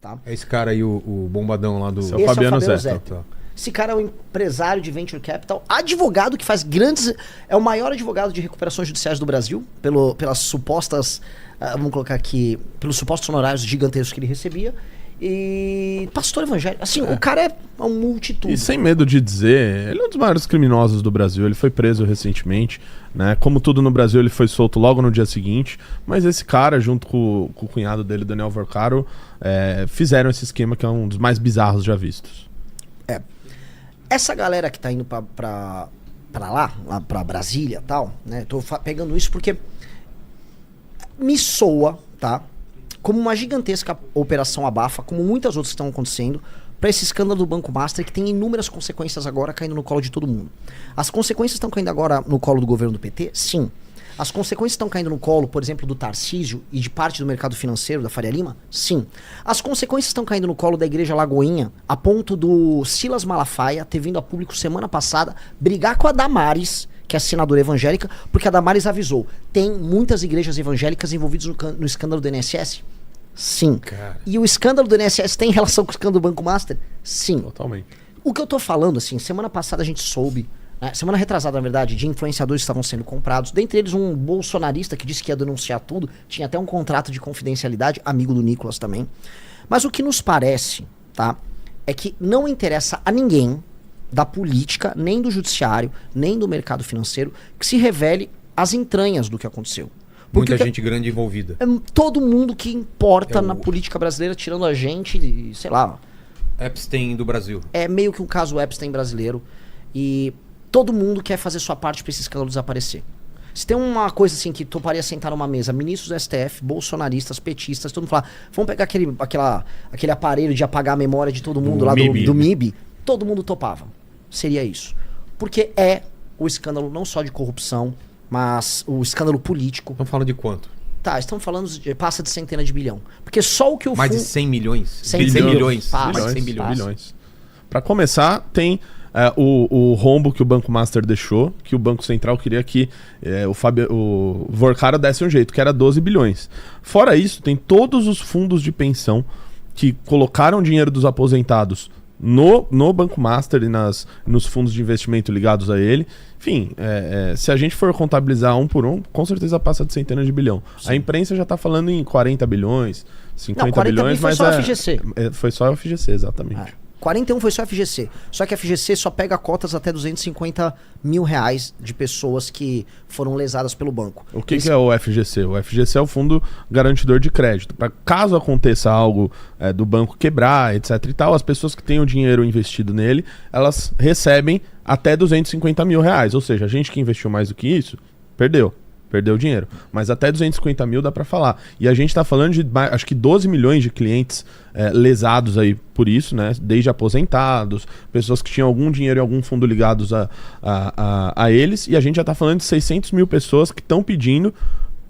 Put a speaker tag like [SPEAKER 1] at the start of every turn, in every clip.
[SPEAKER 1] tá?
[SPEAKER 2] É esse cara aí, o bombadão lá do...
[SPEAKER 1] Esse
[SPEAKER 3] é o Fabiano Zeta.
[SPEAKER 1] Zeta. Esse cara é um empresário de venture capital, advogado que faz grandes... É o maior advogado de recuperações judiciais do Brasil, pelas supostas... vamos colocar aqui... Pelos supostos honorários gigantescos que ele recebia. E pastor evangélico. Assim, o cara é um multitudo.
[SPEAKER 3] E sem medo de dizer, ele é um dos maiores criminosos do Brasil. Ele foi preso recentemente, né? Como tudo no Brasil, ele foi solto logo no dia seguinte. Mas esse cara, junto com o cunhado dele, Daniel Vorcaro, fizeram esse esquema que é um dos mais bizarros já vistos.
[SPEAKER 1] Essa galera que tá indo pra lá pra Brasília e tal, né? Tô pegando isso porque me soa, tá? Como uma gigantesca operação abafa, como muitas outras que estão acontecendo, para esse escândalo do Banco Master, que tem inúmeras consequências agora caindo no colo de todo mundo. As consequências estão caindo agora no colo do governo do PT? Sim. As consequências estão caindo no colo, por exemplo, do Tarcísio e de parte do mercado financeiro, da Faria Lima? Sim. As consequências estão caindo no colo da Igreja Lagoinha, a ponto do Silas Malafaia ter vindo a público semana passada brigar com a Damares, que é a senadora evangélica, porque a Damares avisou, tem muitas igrejas evangélicas envolvidas no escândalo do INSS? Sim.
[SPEAKER 2] Cara.
[SPEAKER 1] E o escândalo do INSS tem relação com o escândalo do Banco Master? Sim.
[SPEAKER 3] Totalmente.
[SPEAKER 1] O que eu tô falando, assim, semana passada a gente soube, né, semana retrasada, na verdade, de influenciadores que estavam sendo comprados, dentre eles um bolsonarista que disse que ia denunciar tudo, tinha até um contrato de confidencialidade, amigo do Nicolas também. Mas o que nos parece, tá, é que não interessa a ninguém da política, nem do judiciário, nem do mercado financeiro, que se revele as entranhas do que aconteceu.
[SPEAKER 2] Muita gente grande envolvida.
[SPEAKER 1] É todo mundo que importa na política brasileira, tirando a gente, e, sei lá.
[SPEAKER 2] Epstein do Brasil.
[SPEAKER 1] É meio que um caso Epstein brasileiro. E todo mundo quer fazer sua parte pra esse escândalo desaparecer. Se tem uma coisa assim que toparia sentar numa mesa, ministros do STF, bolsonaristas, petistas, todo mundo falar, vamos pegar aquele aparelho de apagar a memória de todo mundo lá do MIB, todo mundo topava. Seria isso. Porque é o escândalo não só de corrupção, mas o escândalo político.
[SPEAKER 2] Estão falando de quanto?
[SPEAKER 1] Tá, estamos falando passa de centena de bilhão. Porque só o que o
[SPEAKER 2] Mais de 100 milhões?
[SPEAKER 1] 100
[SPEAKER 2] bilhões.
[SPEAKER 1] Passa,
[SPEAKER 2] Mais de 100 bilhões.
[SPEAKER 1] passa.
[SPEAKER 3] Para começar, tem o rombo que o Banco Master deixou, que o Banco Central queria que o Vorcaro desse um jeito, que era 12 bilhões. Fora isso, tem todos os fundos de pensão que colocaram dinheiro dos aposentados no Banco Master e nos fundos de investimento ligados a ele. Enfim, se a gente for contabilizar um por um, com certeza passa de centenas de bilhão. Sim. A imprensa já está falando em 40 bilhões, 50
[SPEAKER 1] não, 40
[SPEAKER 3] bilhões,
[SPEAKER 1] mas
[SPEAKER 3] foi só
[SPEAKER 1] a FGC.
[SPEAKER 3] Foi só a FGC, exatamente.
[SPEAKER 1] 41 foi só a FGC. Só que a FGC só pega cotas até 250 mil reais de pessoas que foram lesadas pelo banco.
[SPEAKER 3] O que é o FGC? O FGC é o Fundo Garantidor de Crédito. Para caso aconteça algo do banco quebrar, etc e tal, as pessoas que têm o dinheiro investido nele, elas recebem até 250 mil reais. Ou seja, a gente que investiu mais do que isso, perdeu o dinheiro. Mas até 250 mil dá para falar. E a gente está falando de, acho que 12 milhões de clientes lesados aí por isso, né? Desde aposentados, pessoas que tinham algum dinheiro em algum fundo ligados a eles. E a gente já está falando de 600 mil pessoas que estão pedindo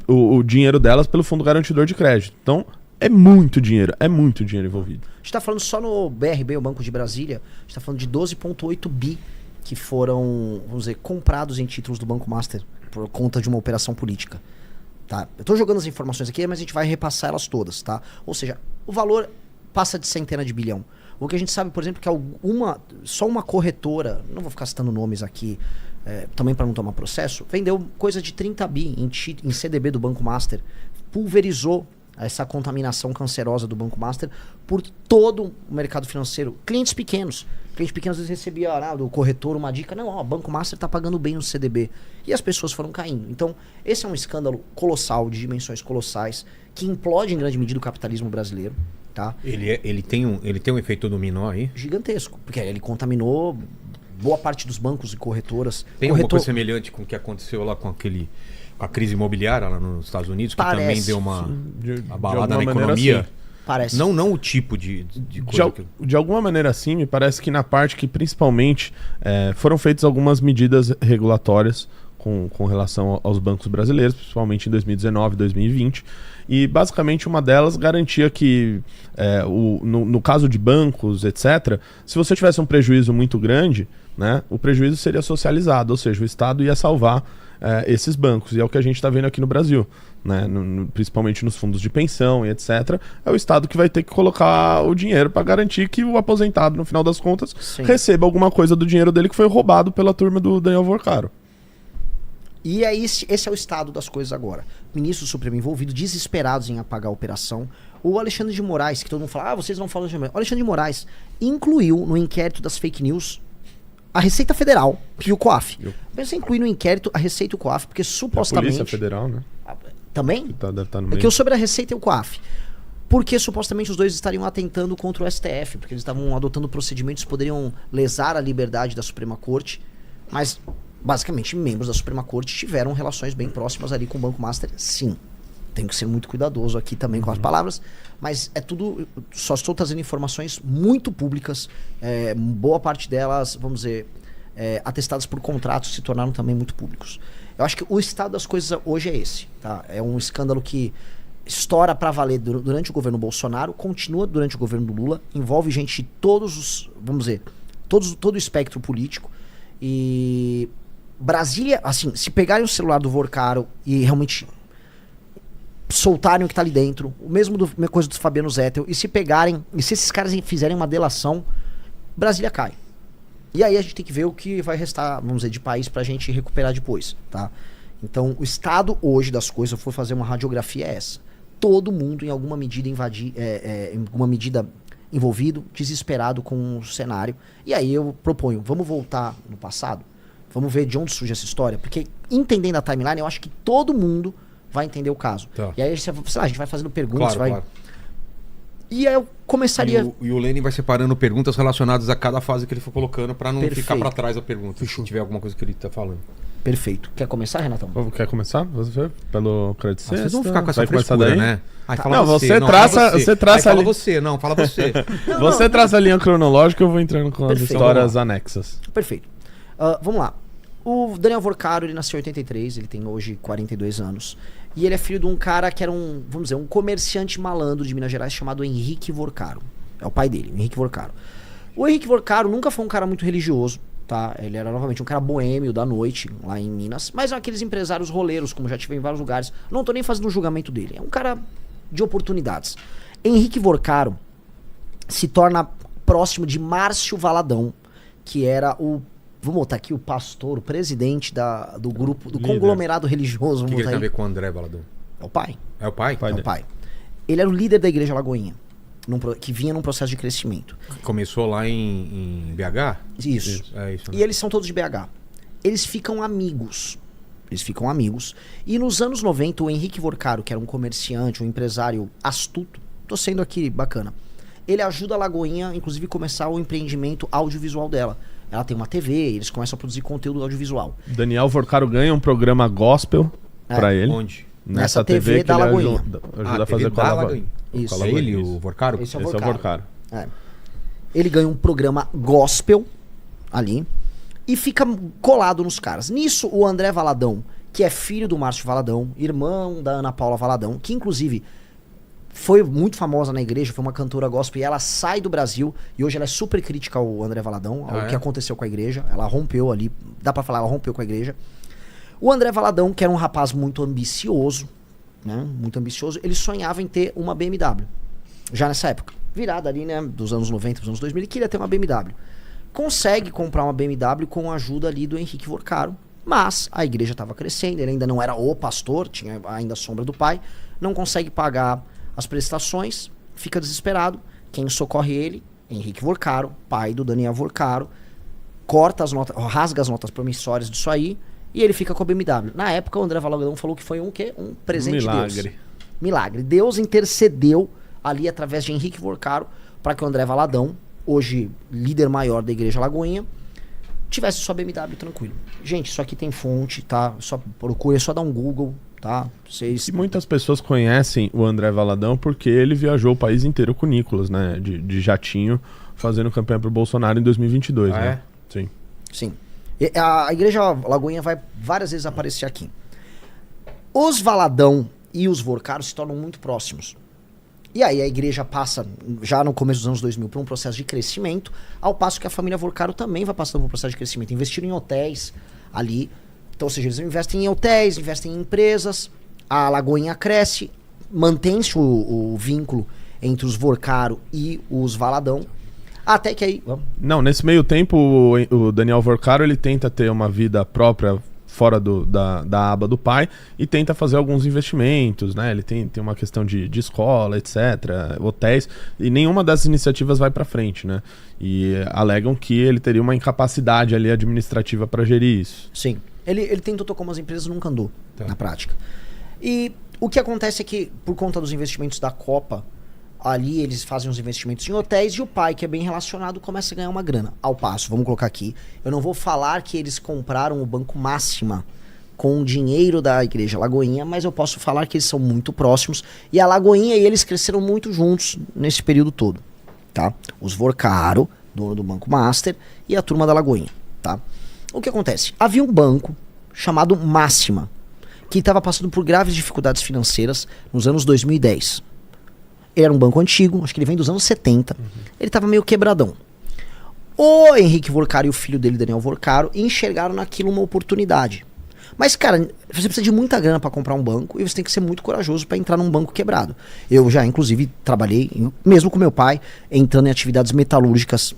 [SPEAKER 3] o dinheiro delas pelo Fundo Garantidor de Crédito. Então, é muito dinheiro envolvido.
[SPEAKER 1] A gente está falando só no BRB, o Banco de Brasília, a gente está falando de 12,8 bi que foram, vamos dizer, comprados em títulos do Banco Master por conta de uma operação política, tá? Eu tô jogando as informações aqui, mas a gente vai repassar elas todas, tá? Ou seja, o valor passa de centena de bilhão. O que a gente sabe, por exemplo, que só uma corretora, não vou ficar citando nomes aqui, também para não tomar processo, vendeu coisa de 30 bi em CDB do Banco Master, pulverizou essa contaminação cancerosa do Banco Master por todo o mercado financeiro. Clientes pequenos às vezes recebia do corretor uma dica, não, o Banco Master tá pagando bem o CDB. E as pessoas foram caindo. Então, esse é um escândalo colossal, de dimensões colossais, que implode em grande medida o capitalismo brasileiro, tá?
[SPEAKER 2] Ele tem um efeito dominó aí?
[SPEAKER 1] Gigantesco, porque ele contaminou boa parte dos bancos e corretoras.
[SPEAKER 2] Tem alguma coisa semelhante com o que aconteceu lá com a crise imobiliária lá nos Estados Unidos, que também deu uma abalada na economia?
[SPEAKER 3] Assim.
[SPEAKER 1] Parece.
[SPEAKER 2] Não o tipo de coisa.
[SPEAKER 3] De alguma maneira, sim, me parece que na parte que principalmente foram feitas algumas medidas regulatórias com relação aos bancos brasileiros, principalmente em 2019, 2020. e basicamente uma delas garantia que, no caso de bancos, etc., se você tivesse um prejuízo muito grande, né, o prejuízo seria socializado, ou seja, o Estado ia salvar esses bancos, e é o que a gente está vendo aqui no Brasil, né, principalmente nos fundos de pensão e etc. É o Estado que vai ter que colocar o dinheiro para garantir que o aposentado, no final das contas, receba alguma coisa do dinheiro dele que foi roubado pela turma do Daniel Vorcaro.
[SPEAKER 1] E é esse é o estado das coisas agora. Ministro do Supremo envolvido, desesperados em apagar a operação. O Alexandre de Moraes, que todo mundo fala, vocês não falam de Alexandre. O Alexandre de Moraes incluiu no inquérito das fake news a Receita Federal e o COAF. Pensa em incluir no inquérito a Receita e o COAF, porque supostamente...
[SPEAKER 3] A Polícia Federal, né?
[SPEAKER 1] Também?
[SPEAKER 3] Deve estar no meio.
[SPEAKER 1] Porque eu sobre a Receita e o COAF. Porque supostamente os dois estariam atentando contra o STF, porque eles estavam adotando procedimentos que poderiam lesar a liberdade da Suprema Corte, mas basicamente membros da Suprema Corte tiveram relações bem próximas ali com o Banco Master, sim. Tenho que ser muito cuidadoso aqui também com as palavras, mas é tudo, só estou trazendo informações muito públicas, boa parte delas, vamos dizer, atestadas por contratos, se tornaram também muito públicos. Eu acho que o estado das coisas hoje é esse, tá? É um escândalo que estoura para valer durante o governo Bolsonaro, continua durante o governo do Lula, envolve gente de todos os, vamos dizer, todo o espectro político, e Brasília, assim, se pegarem o celular do Vorcaro e realmente soltarem o que tá ali dentro, o mesma coisa do Fabiano Zettel, e se pegarem, e se esses caras fizerem uma delação, Brasília cai. E aí a gente tem que ver o que vai restar, vamos dizer, de país pra gente recuperar depois, tá? Então, o estado hoje das coisas, se eu for fazer uma radiografia, é essa. Todo mundo, em alguma medida, em alguma medida envolvido, desesperado com o cenário. E aí eu proponho, vamos voltar no passado? Vamos ver de onde surge essa história? Porque, entendendo a timeline, eu acho que todo mundo vai entender o caso. Tá. E aí, sei lá, a gente vai fazendo perguntas, claro. E aí eu começaria...
[SPEAKER 2] E o Lênin vai separando perguntas relacionadas a cada fase que ele for colocando para não ficar para trás a pergunta, se tiver alguma coisa que ele tá falando.
[SPEAKER 1] Perfeito. Quer começar, Renatão?
[SPEAKER 3] Quer começar? Você pelo crédito sexta?
[SPEAKER 2] Vocês vão ficar com essa frescura, né?
[SPEAKER 3] Não, você traça
[SPEAKER 2] fala você.
[SPEAKER 3] Você traça a linha cronológica, eu vou entrando com as histórias anexas.
[SPEAKER 1] Perfeito. Vamos lá. O Daniel Vorcaro, ele nasceu em 83, ele tem hoje 42 anos. E ele é filho de um cara que era vamos dizer, um comerciante malandro de Minas Gerais chamado Henrique Vorcaro. É o pai dele, o Henrique Vorcaro. O Henrique Vorcaro nunca foi um cara muito religioso, tá? Ele era novamente um cara boêmio da noite, lá em Minas. Mas são aqueles empresários roleiros, como já tive em vários lugares. Não tô nem fazendo um julgamento dele. É um cara de oportunidades. Henrique Vorcaro se torna próximo de Márcio Valadão, que era vamos botar aqui o pastor, o presidente do grupo, do conglomerado religioso.
[SPEAKER 2] O que ele tem a ver com o André Valadão?
[SPEAKER 1] É o pai.
[SPEAKER 2] É o pai?
[SPEAKER 1] É o pai. Ele era o líder da Igreja Lagoinha, que vinha num processo de crescimento.
[SPEAKER 2] Começou lá em BH?
[SPEAKER 1] Isso.
[SPEAKER 2] É isso, né?
[SPEAKER 1] E eles são todos de BH. Eles ficam amigos. E nos anos 90, o Henrique Vorcaro, que era um comerciante, um empresário astuto, tô sendo aqui bacana, ele ajuda a Lagoinha, inclusive, a começar o empreendimento audiovisual dela. Ela tem uma TV, eles começam a produzir conteúdo audiovisual.
[SPEAKER 3] Daniel Vorcaro ganha um programa gospel pra ele.
[SPEAKER 2] Onde?
[SPEAKER 3] Nessa TV que
[SPEAKER 1] da
[SPEAKER 3] ele
[SPEAKER 1] Lagoinha.
[SPEAKER 3] ajuda a fazer com a Lagoinha.
[SPEAKER 1] Isso.
[SPEAKER 2] É ele, o Vorcaro?
[SPEAKER 1] Esse é o
[SPEAKER 3] Vorcaro.
[SPEAKER 1] Ele ganha um programa gospel ali e fica colado nos caras. Nisso, o André Valadão, que é filho do Márcio Valadão, irmão da Ana Paula Valadão, que inclusive foi muito famosa na igreja, foi uma cantora gospel, e ela sai do Brasil, e hoje ela é super crítica ao André Valadão, ao que aconteceu com a igreja. Ela rompeu ali, dá pra falar, ela rompeu com a igreja. O André Valadão, que era um rapaz muito ambicioso, né, muito ambicioso, ele sonhava em ter uma BMW, já nessa época, virada ali, né, dos anos 90, dos anos 2000, ele queria ter uma BMW. Consegue comprar uma BMW com a ajuda ali do Henrique Vorcaro, mas a igreja estava crescendo, ele ainda não era o pastor, tinha ainda a sombra do pai, não consegue pagar as prestações, fica desesperado. Quem socorre ele? Henrique Vorcaro, pai do Daniel Vorcaro, corta as notas, rasga as notas promissórias disso aí, e ele fica com a BMW. Na época, o André Valadão falou que foi um presente de Deus. Milagre. Deus intercedeu ali através de Henrique Vorcaro para que o André Valadão, hoje líder maior da Igreja Lagoinha, tivesse sua BMW tranquilo. Gente, isso aqui tem fonte, tá? Só procura, é só dar um Google, tá?
[SPEAKER 3] E muitas pessoas conhecem o André Valadão porque ele viajou o país inteiro com o Nicolas, né? De jatinho, fazendo campanha pro Bolsonaro em 2022, né? Sim.
[SPEAKER 1] Sim. A Igreja Lagoinha vai várias vezes aparecer aqui. Os Valadão e os Vorcaros se tornam muito próximos. E aí a igreja passa, já no começo dos anos 2000, por um processo de crescimento, ao passo que a família Vorcaro também vai passando por um processo de crescimento. Investiram em hotéis ali. Então, ou seja, eles investem em hotéis, investem em empresas, a Lagoinha cresce, mantém-se o vínculo entre os Vorcaro e os Valadão. Até que aí...
[SPEAKER 3] Não, nesse meio tempo, o Daniel Vorcaro, ele tenta ter uma vida própria fora da aba do pai e tenta fazer alguns investimentos, né? Ele tem uma questão de escola, etc., hotéis, e nenhuma dessas iniciativas vai para frente, né? E alegam que ele teria uma incapacidade ali administrativa para gerir isso.
[SPEAKER 1] Sim. Ele tentou tocar umas empresas, nunca andou na prática. E o que acontece é que, por conta dos investimentos da Copa, ali eles fazem os investimentos em hotéis e o pai, que é bem relacionado, começa a ganhar uma grana. Ao passo, vamos colocar aqui, eu não vou falar que eles compraram o Banco Máxima com o dinheiro da Igreja Lagoinha, mas eu posso falar que eles são muito próximos e a Lagoinha e eles cresceram muito juntos nesse período todo, tá? Os Vorcaro, dono do Banco Master, e a turma da Lagoinha, tá? O que acontece? Havia um banco chamado Máxima, que estava passando por graves dificuldades financeiras nos anos 2010. Ele era um banco antigo, acho que ele vem dos anos 70. Ele estava meio quebradão. O Henrique Vorcaro e o filho dele, Daniel Vorcaro, enxergaram naquilo uma oportunidade. Mas, cara, você precisa de muita grana para comprar um banco e você tem que ser muito corajoso para entrar num banco quebrado. Eu já, inclusive, trabalhei, mesmo com meu pai, entrando em atividades metalúrgicas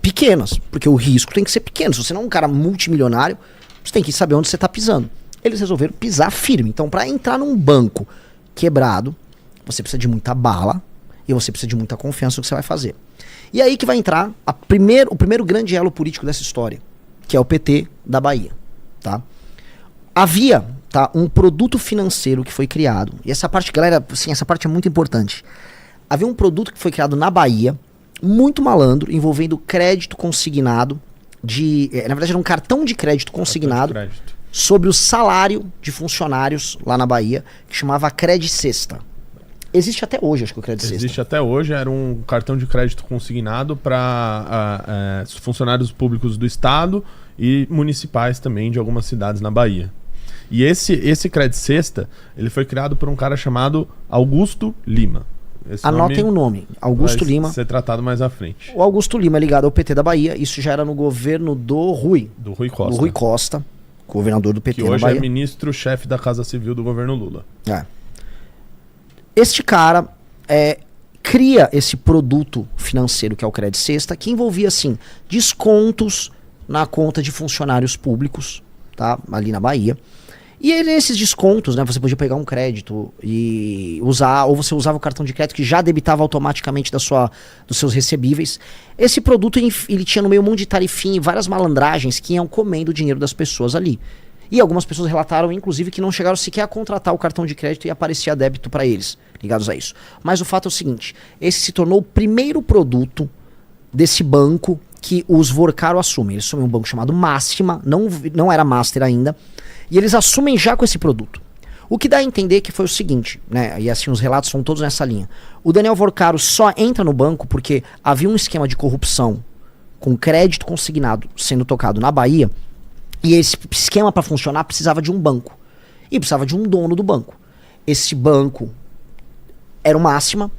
[SPEAKER 1] pequenas, porque o risco tem que ser pequeno. Se você não é um cara multimilionário, você tem que saber onde você está pisando. Eles resolveram pisar firme. Então, para entrar num banco quebrado, você precisa de muita bala e você precisa de muita confiança no que você vai fazer. E aí que vai entrar o primeiro grande elo político dessa história, que é o PT da Bahia, tá? Havia, tá, um produto financeiro que foi criado, e essa parte, galera, assim, essa parte é muito importante. Havia um produto que foi criado na Bahia, muito malandro, envolvendo crédito consignado, na verdade era um cartão de crédito consignado sobre o salário de funcionários lá na Bahia, que chamava Credicesta. Existe até hoje, acho que o Credicesta.
[SPEAKER 3] Existe até hoje, era um cartão de crédito consignado para funcionários públicos do estado e municipais também de algumas cidades na Bahia. E esse Credicesta, ele foi criado por um cara chamado Augusto Lima.
[SPEAKER 1] Anotem o nome, Augusto Lima.
[SPEAKER 3] Vai ser tratado mais à frente.
[SPEAKER 1] O Augusto Lima é ligado ao PT da Bahia, isso já era no governo do Rui.
[SPEAKER 3] Do Rui Costa.
[SPEAKER 1] Do Rui Costa, governador do PT
[SPEAKER 3] que
[SPEAKER 1] na Bahia.
[SPEAKER 3] Que hoje é ministro-chefe da Casa Civil do governo Lula.
[SPEAKER 1] Este cara cria esse produto financeiro que é o Credicesta, que envolvia, assim, descontos na conta de funcionários públicos, tá? Ali na Bahia. E esses descontos, né? Você podia pegar um crédito e usar, ou você usava o cartão de crédito que já debitava automaticamente dos seus recebíveis. Esse produto, ele tinha no meio um monte de tarifinha e várias malandragens que iam comendo o dinheiro das pessoas ali. E algumas pessoas relataram, inclusive, que não chegaram sequer a contratar o cartão de crédito e aparecia débito para eles, ligados a isso. Mas o fato é o seguinte, esse se tornou o primeiro produto desse banco que os Vorcaro assumem. Eles assumem um banco chamado Máxima, não era Master ainda, e eles assumem já com esse produto. O que dá a entender que foi o seguinte, né? E assim, os relatos são todos nessa linha. O Daniel Vorcaro só entra no banco porque havia um esquema de corrupção com crédito consignado sendo tocado na Bahia, e esse esquema para funcionar precisava de um banco. E precisava de um dono do banco. Esse banco era o Máxima,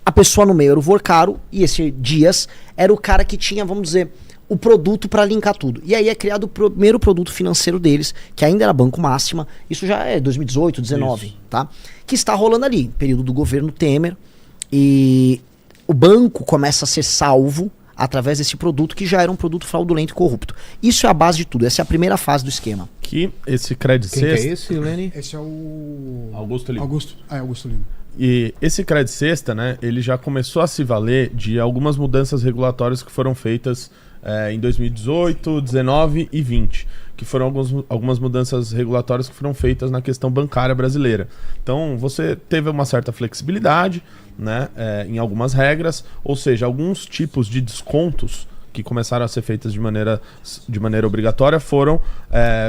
[SPEAKER 1] a pessoa no meio era o Vorcaro, e esse Dias era o cara que tinha, vamos dizer, o produto para linkar tudo. E aí é criado o primeiro produto financeiro deles, que ainda era Banco Máxima, isso já é 2018, 2019, tá? Que está rolando ali, período do governo Temer, e o banco começa a ser salvo através desse produto que já era um produto fraudulento e corrupto. Isso é a base de tudo, essa é a primeira fase do esquema.
[SPEAKER 3] Que esse Credicesta...
[SPEAKER 2] Quem que é esse, Leni?
[SPEAKER 4] Esse é o...
[SPEAKER 3] Augusto Lima.
[SPEAKER 4] Augusto Lima.
[SPEAKER 3] E esse Credicesta, né, ele já começou a se valer de algumas mudanças regulatórias que foram feitas em 2018, 19 e 20, que foram algumas mudanças regulatórias que foram feitas na questão bancária brasileira. Então, você teve uma certa flexibilidade, né, em algumas regras, ou seja, alguns tipos de descontos que começaram a ser feitas de maneira obrigatória foram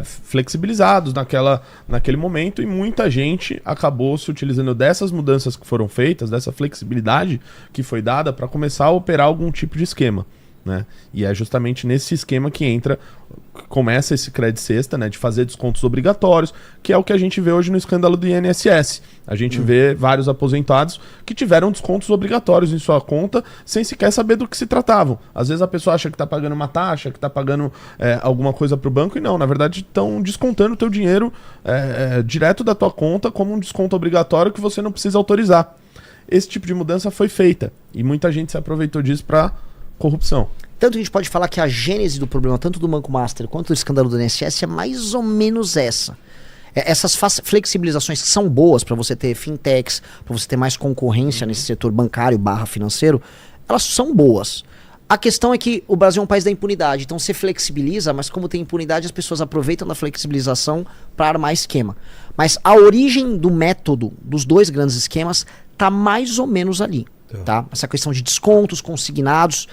[SPEAKER 3] flexibilizados naquele momento, e muita gente acabou se utilizando dessas mudanças que foram feitas, dessa flexibilidade que foi dada para começar a operar algum tipo de esquema, né? E é justamente nesse esquema que começa esse Credit Sexta, né, de fazer descontos obrigatórios, que é o que a gente vê hoje no escândalo do INSS. A gente vê vários aposentados que tiveram descontos obrigatórios em sua conta sem sequer saber do que se tratavam. Às vezes a pessoa acha que está pagando uma taxa, que está pagando alguma coisa para o banco, e não, na verdade estão descontando o teu dinheiro direto da tua conta como um desconto obrigatório que você não precisa autorizar. Esse tipo de mudança foi feita e muita gente se aproveitou disso para corrupção.
[SPEAKER 1] Tanto que a gente pode falar que a gênese do problema, tanto do Banco Master quanto do escândalo do INSS, é mais ou menos essa. Essas flexibilizações que são boas para você ter fintechs, para você ter mais concorrência nesse setor bancário / financeiro, elas são boas. A questão é que o Brasil é um país da impunidade, então você flexibiliza, mas como tem impunidade, as pessoas aproveitam da flexibilização para armar esquema. Mas a origem do método dos dois grandes esquemas tá mais ou menos ali. Tá? Essa questão de descontos consignados,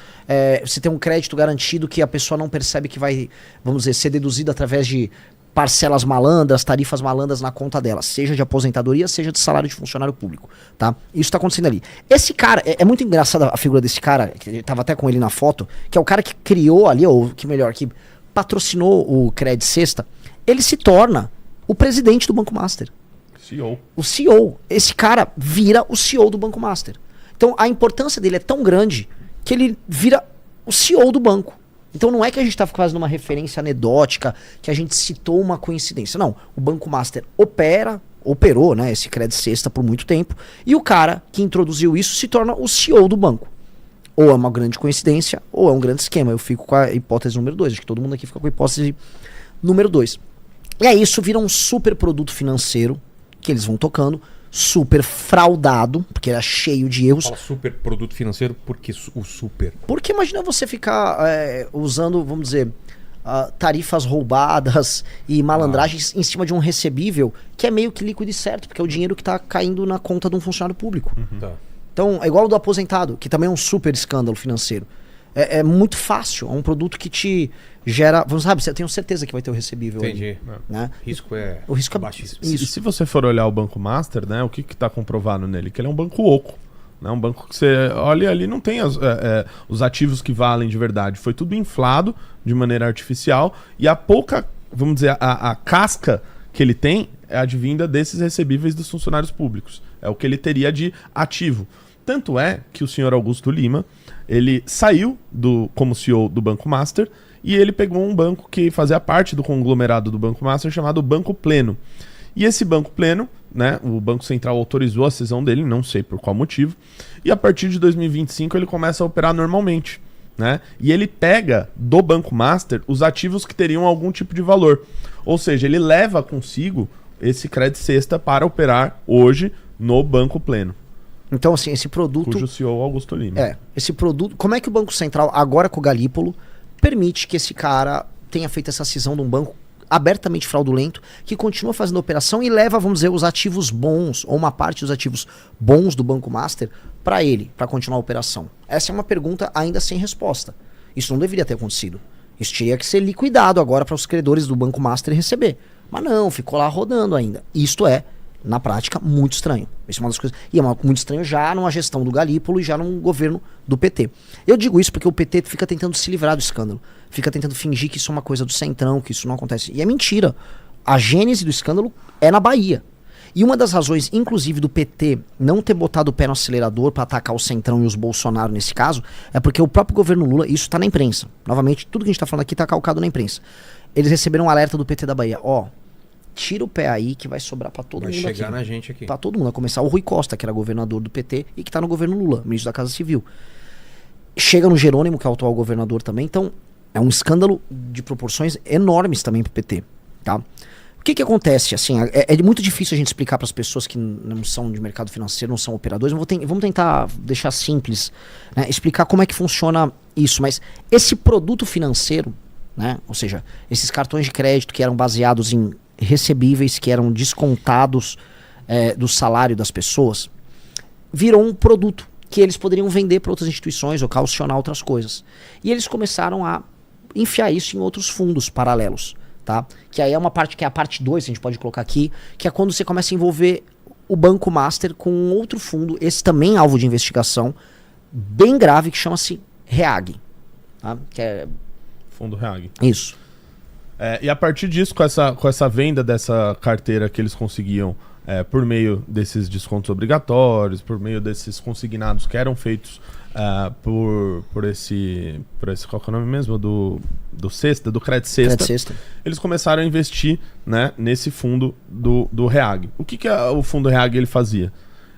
[SPEAKER 1] você tem um crédito garantido que a pessoa não percebe que vai, vamos dizer, ser deduzido através de parcelas malandras, tarifas malandras na conta dela, seja de aposentadoria, seja de salário de funcionário público, tá? Isso tá acontecendo ali. Esse cara, é muito engraçada a figura desse cara, que eu tava até com ele na foto, que é o cara que criou ali, ou que melhor, que patrocinou o Credit Sexta, ele se torna o presidente do Banco Master.
[SPEAKER 3] CEO.
[SPEAKER 1] O CEO. Esse cara vira o CEO do Banco Master. Então a importância dele é tão grande que ele vira o CEO do banco. Então não é que a gente está fazendo uma referência anedótica, que a gente citou uma coincidência. Não, o Banco Master operou, né, esse Credit Sexta por muito tempo, e o cara que introduziu isso se torna o CEO do banco. Ou é uma grande coincidência, ou é um grande esquema. Eu fico com a hipótese número 2. Acho que todo mundo aqui fica com a hipótese número 2. E aí isso vira um super produto financeiro que eles vão tocando, super fraudado, porque era cheio de erros.
[SPEAKER 2] Fala super produto financeiro, porque o super?
[SPEAKER 1] Porque imagina você ficar usando, vamos dizer, tarifas roubadas e malandragens em cima de um recebível que é meio que líquido e certo, porque é o dinheiro que está caindo na conta de um funcionário público.
[SPEAKER 2] Tá.
[SPEAKER 1] Então, é igual o do aposentado, que também é um super escândalo financeiro. É muito fácil, é um produto que te gera... Sabe, eu tenho certeza que vai ter o recebível.
[SPEAKER 2] Entendi.
[SPEAKER 1] Ali, né?
[SPEAKER 2] O risco é
[SPEAKER 1] baixíssimo.
[SPEAKER 3] E se você for olhar o Banco Master, né, o que está comprovado nele? Que ele é um banco oco. Né, um banco que você olha ali, não tem os ativos que valem de verdade. Foi tudo inflado de maneira artificial e a pouca, vamos dizer, a casca que ele tem é advinda desses recebíveis dos funcionários públicos. É o que ele teria de ativo. Tanto é que o senhor Augusto Lima, ele saiu como CEO do Banco Master e ele pegou um banco que fazia parte do conglomerado do Banco Master chamado Banco Pleno. E esse Banco Pleno, né, o Banco Central autorizou a cisão dele, não sei por qual motivo, e a partir de 2025 ele começa a operar normalmente. Né? E ele pega do Banco Master os ativos que teriam algum tipo de valor. Ou seja, ele leva consigo esse Credit Sexta para operar hoje no Banco Pleno.
[SPEAKER 1] Então, assim, esse produto...
[SPEAKER 3] Cujo CEO Augusto Lima.
[SPEAKER 1] Esse produto... Como é que o Banco Central, agora com o Galípolo, permite que esse cara tenha feito essa cisão de um banco abertamente fraudulento, que continua fazendo a operação e leva, vamos dizer, os ativos bons, ou uma parte dos ativos bons do Banco Master, para ele, para continuar a operação? Essa é uma pergunta ainda sem resposta. Isso não deveria ter acontecido. Isso tinha que ser liquidado agora para os credores do Banco Master receber. Mas não, ficou lá rodando ainda. Isto é, na prática, muito estranho. Isso é uma das coisas. E é muito estranho já numa gestão do Galípolo e já num governo do PT. Eu digo isso porque o PT fica tentando se livrar do escândalo. Fica tentando fingir que isso é uma coisa do Centrão, que isso não acontece. E é mentira. A gênese do escândalo é na Bahia. E uma das razões, inclusive, do PT não ter botado o pé no acelerador para atacar o Centrão e os Bolsonaro nesse caso, é porque o próprio governo Lula, isso tá na imprensa. Novamente, tudo que a gente tá falando aqui tá calcado na imprensa. Eles receberam um alerta do PT da Bahia. Tira o pé aí que vai sobrar pra todo mundo aqui.
[SPEAKER 2] Vai chegar na gente aqui.
[SPEAKER 1] Pra todo mundo. A começar o Rui Costa, que era governador do PT e que tá no governo Lula, ministro da Casa Civil. Chega no Jerônimo, que é o atual governador também. Então, é um escândalo de proporções enormes também pro PT, tá? O que acontece? Assim, é muito difícil a gente explicar para as pessoas que não são de mercado financeiro, não são operadores. Vamos tentar deixar simples, né? Explicar como é que funciona isso. Mas esse produto financeiro, né? Ou seja, esses cartões de crédito que eram baseados em recebíveis, que eram descontados do salário das pessoas, virou um produto que eles poderiam vender para outras instituições ou caucionar outras coisas. E eles começaram a enfiar isso em outros fundos paralelos. Tá? Que aí é uma parte que é a parte 2, a gente pode colocar aqui, que é quando você começa a envolver o Banco Master com outro fundo, esse também alvo de investigação, bem grave, que chama-se REAG. tá? Que é...
[SPEAKER 3] Fundo Reag.
[SPEAKER 1] Isso.
[SPEAKER 3] E a partir disso, com essa venda dessa carteira que eles conseguiam por meio desses descontos obrigatórios, por meio desses consignados que eram feitos por esse qual que é o nome mesmo? Do Sexta, do Credit Sexta. Eles começaram a investir, né, nesse fundo do Reag. O que o fundo Reag ele fazia?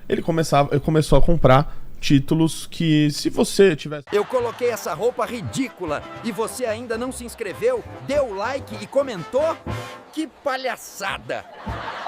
[SPEAKER 3] Ele começou a comprar títulos que, se você tivesse...
[SPEAKER 5] Eu coloquei essa roupa ridícula e você ainda não se inscreveu, deu like e comentou? Que palhaçada!